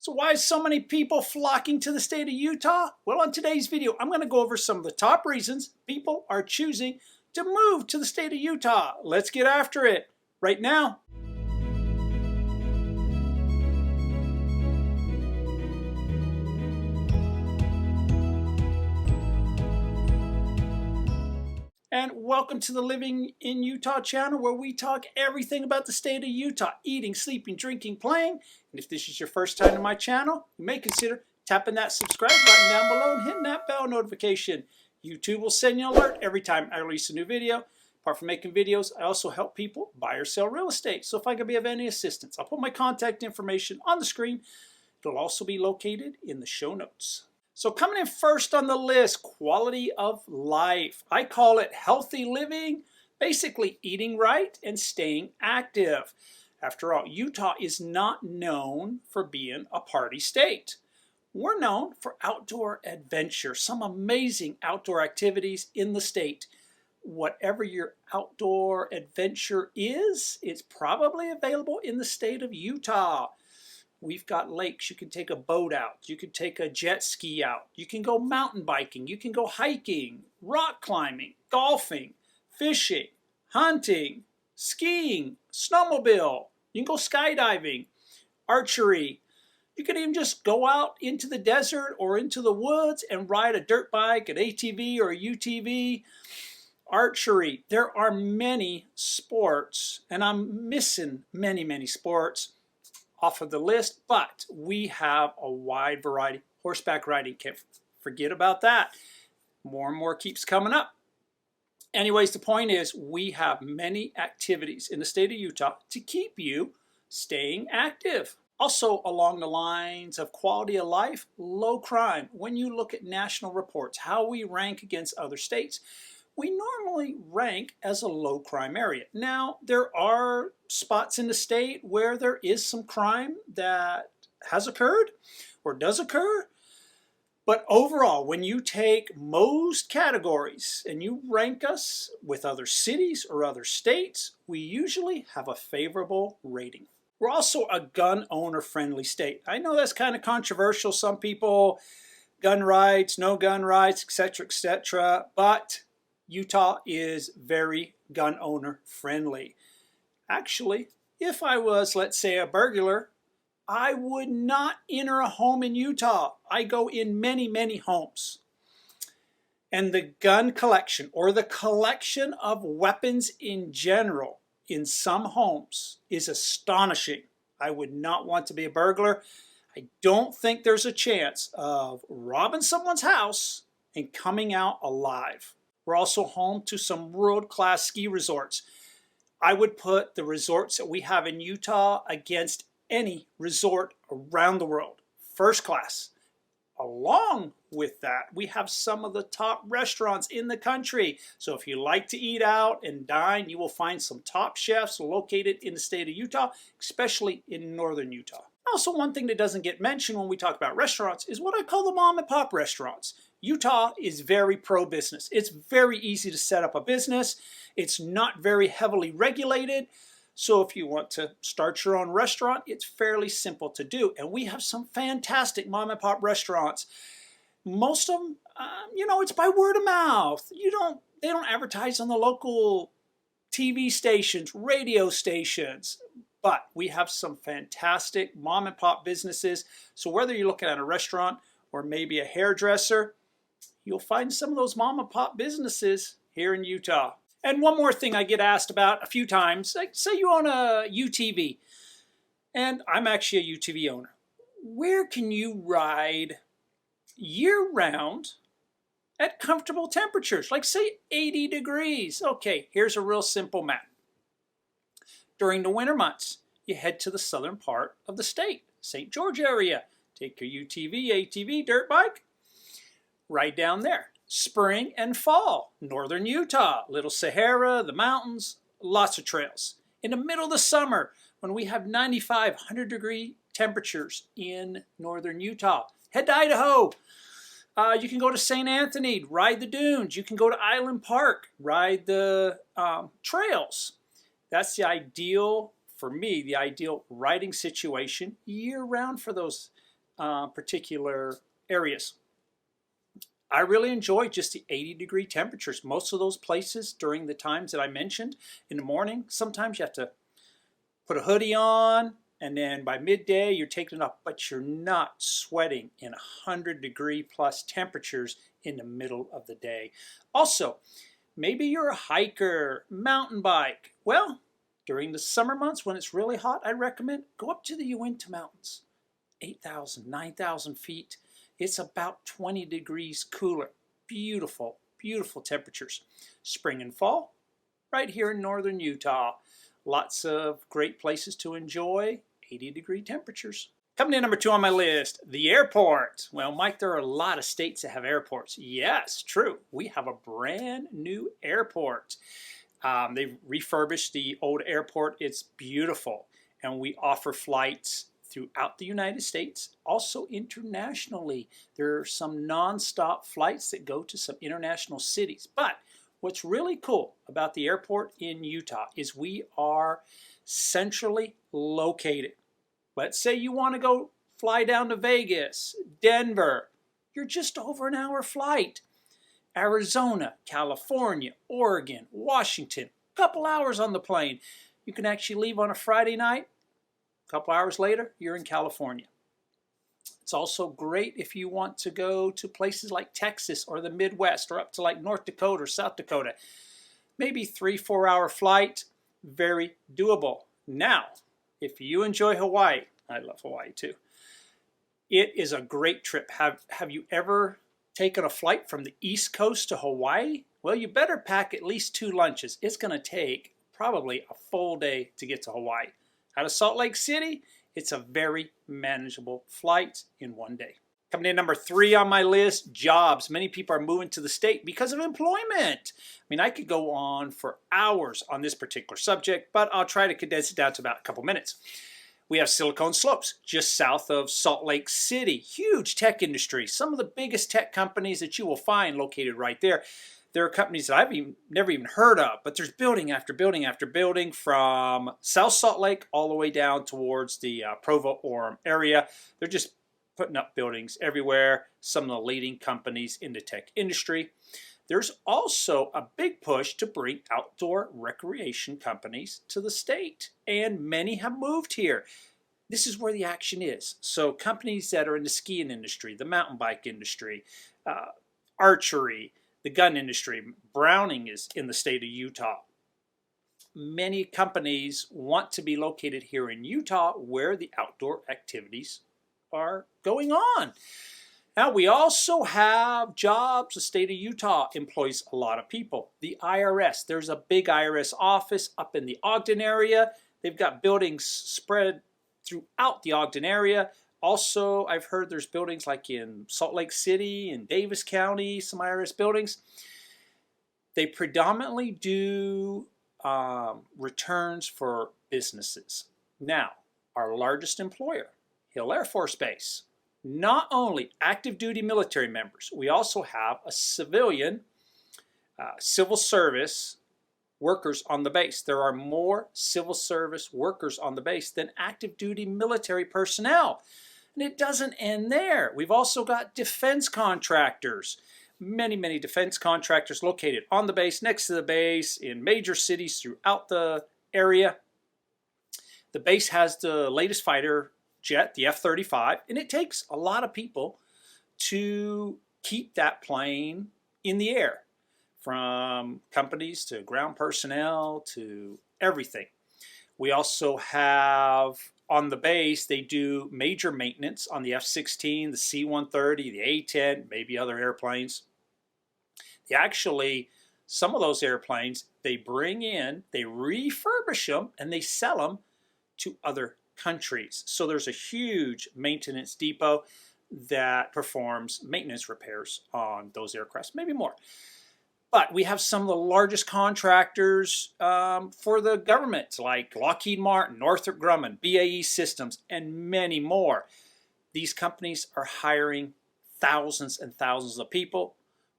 So why is so many people flocking to the state of Utah? Well, on today's video, I'm going to go over some of the top reasons people are choosing to move to the state of Utah. Let's get after it right now. And welcome to the Living in Utah channel, where we talk everything about the state of Utah: eating, sleeping, drinking, playing. And if this is your first time to my channel, you may consider tapping that subscribe button down below and hitting that bell notification. YouTube will send you an alert every time I release a new video. Apart from making videos, I also help people buy or sell real estate. So if I can be of any assistance, I'll put my contact information on the screen. It'll also be located in the show notes. So coming in first on the list, quality of life. I call it healthy living, basically eating right and staying active. After all, Utah is not known for being a party state. We're known for outdoor adventure, some amazing outdoor activities in the state. Whatever your outdoor adventure is, it's probably available in the state of Utah. We've got lakes. You can take a boat out. You can take a jet ski out. You can go mountain biking. You can go hiking, rock climbing, golfing, fishing, hunting, skiing, snowmobile. You can go skydiving, archery. You can even just go out into the desert or into the woods and ride a dirt bike, an ATV or a UTV. Archery. There are many sports, and I'm missing many sports off of the list, but we have a wide variety. Horseback riding, can't forget about that. More and more keeps coming up. Anyways, the point is we have many activities in the state of Utah to keep you staying active. Also, along the lines of quality of life, low crime. When you look at national reports, how we rank against other states, we normally rank as a low crime area. Now, there are spots in the state where there is some crime that has occurred or does occur. But overall, when you take most categories and you rank us with other cities or other states, we usually have a favorable rating. We're also a gun owner friendly state. I know that's kind of controversial. Some people, gun rights, no gun rights, etc., but Utah is very gun owner friendly. Actually, if I was, let's say, a burglar, I would not enter a home in Utah. I go in many homes. And the gun collection, or the collection of weapons in general in some homes, is astonishing. I would not want to be a burglar. I don't think there's a chance of robbing someone's house and coming out alive. We're also home to some world-class ski resorts. I would put the resorts that we have in Utah against any resort around the world. First class. Along with that, we have some of the top restaurants in the country. So if you like to eat out and dine, you will find some top chefs located in the state of Utah, especially in northern Utah. Also, one thing that doesn't get mentioned when we talk about restaurants is what I call the mom and pop restaurants. Utah is very pro-business. It's very easy to set up a business. It's not very heavily regulated. So if you want to start your own restaurant, it's fairly simple to do. And we have some fantastic mom and pop restaurants. Most of them, it's by word of mouth. They don't advertise on the local TV stations, radio stations. But we have some fantastic mom and pop businesses. So whether you're looking at a restaurant or maybe a hairdresser, you'll find some of those mom and pop businesses here in Utah. And one more thing I get asked about a few times, like say you own a UTV, and I'm actually a UTV owner. Where can you ride year-round at comfortable temperatures, like say 80 degrees? Okay, here's a real simple map. During the winter months, you head to the southern part of the state, St. George area. Take your UTV, ATV, dirt bike, right down there. Spring and fall, northern Utah, Little Sahara, the mountains, lots of trails. In the middle of the summer, when we have 95, 100-degree temperatures in northern Utah, head to Idaho. You can go to St. Anthony, ride the dunes. You can go to Island Park, ride the trails. That's the ideal, for me, the ideal riding situation year-round for those particular areas. I really enjoy just the 80-degree temperatures. Most of those places during the times that I mentioned in the morning, sometimes you have to put a hoodie on, and then by midday you're taking it off, but you're not sweating in 100-degree plus temperatures in the middle of the day. Also, maybe you're a hiker, mountain bike. Well, during the summer months when it's really hot, I recommend go up to the Uinta Mountains, 8,000, 9,000 feet. It's about 20 degrees cooler. Beautiful, beautiful temperatures. Spring and fall, right here in northern Utah. Lots of great places to enjoy 80-degree temperatures. Coming in number 2 on my list, the airport. Well, Mike, there are a lot of states that have airports. Yes, true. We have a brand new airport. They've refurbished the old airport. It's beautiful. And we offer flights throughout the United States, also internationally. There are some non-stop flights that go to some international cities. But what's really cool about the airport in Utah is we are centrally located. Let's say you want to go fly down to Vegas, Denver. You're just over an hour flight. Arizona, California, Oregon, Washington, a couple hours on the plane. You can actually leave on a Friday night. A couple hours later, you're in California. It's also great if you want to go to places like Texas or the Midwest or up to like North Dakota or South Dakota. Maybe 3-4 hour flight, very doable. Now, if you enjoy Hawaii, I love Hawaii too. It is a great trip. Have you ever taken a flight from the East Coast to Hawaii? Well, you better pack at least 2 lunches. It's going to take probably a full day to get to Hawaii. Out of Salt Lake City, it's a very manageable flight in one day. Coming in number 3 on my list, jobs. Many people are moving to the state because of employment. I mean, I could go on for hours on this particular subject, but I'll try to condense it down to about a couple minutes. We have Silicon Slopes, just south of Salt Lake City. Huge tech industry. Some of the biggest tech companies that you will find located right there. There are companies that I've never even heard of, but there's building after building after building from South Salt Lake all the way down towards the Provo-Orem area. They're just putting up buildings everywhere. Some of the leading companies in the tech industry. There's also a big push to bring outdoor recreation companies to the state, and many have moved here. This is where the action is. So companies that are in the skiing industry, the mountain bike industry, archery, the gun industry. Browning is in the state of Utah. Many companies want to be located here in Utah where the outdoor activities are going on. Now, we also have jobs. The state of Utah employs a lot of people. The IRS, there's a big IRS office up in the Ogden area. They've got buildings spread throughout the Ogden area. Also, I've heard there's buildings like in Salt Lake City and Davis County, some IRS buildings. They predominantly do returns for businesses. Now, our largest employer, Hill Air Force Base. Not only active duty military members, we also have a civilian, civil service workers on the base. There are more civil service workers on the base than active duty military personnel. And it doesn't end there. We've also got defense contractors. Many, many defense contractors located on the base, next to the base, in major cities throughout the area. The base has the latest fighter jet, the F-35, and it takes a lot of people to keep that plane in the air, from companies to ground personnel to everything. We also have on the base, they do major maintenance on the F-16, the C-130, the A-10, maybe other airplanes. Some of those airplanes, they bring in, they refurbish them, and they sell them to other countries. So there's a huge maintenance depot that performs maintenance repairs on those aircrafts, maybe more. But we have some of the largest contractors for the government, like Lockheed Martin, Northrop Grumman, BAE Systems, and many more. These companies are hiring thousands and thousands of people.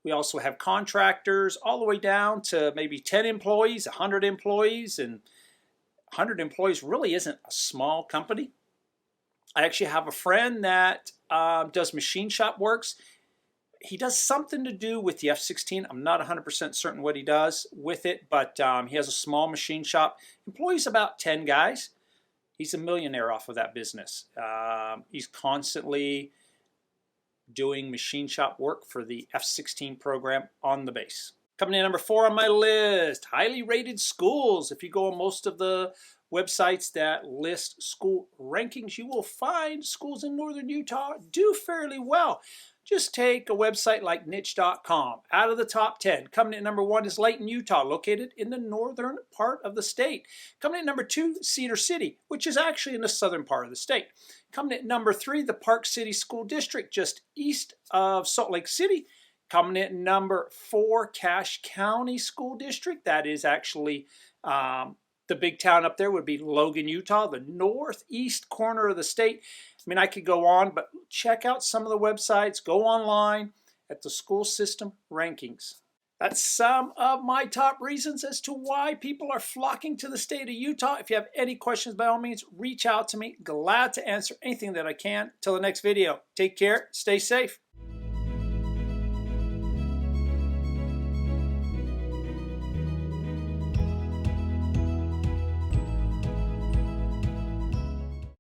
We also have contractors all the way down to maybe 10 employees, 100 employees, and 100 employees really isn't a small company. I actually have a friend that does machine shop works. He does something to do with the F-16. I'm not 100% certain what he does with it, but he has a small machine shop. Employs about 10 guys. He's a millionaire off of that business. He's constantly doing machine shop work for the F-16 program on the base. Coming in number 4 on my list, highly rated schools. If you go on most of the websites that list school rankings, you will find schools in northern Utah do fairly well. Just take a website like niche.com. Out of the top 10, coming in at number 1 is Layton, Utah, located in the northern part of the state. Coming in at number 2, Cedar City, which is actually in the southern part of the state. Coming in at number 3, the Park City School District, just east of Salt Lake City. Coming in at number 4, Cache County School District. That is actually the big town up there would be Logan, Utah, the northeast corner of the state. I mean, I could go on, but check out some of the websites. Go online at the school system rankings. That's some of my top reasons as to why people are flocking to the state of Utah. If you have any questions, by all means, reach out to me. Glad to answer anything that I can. Till the next video, take care, stay safe.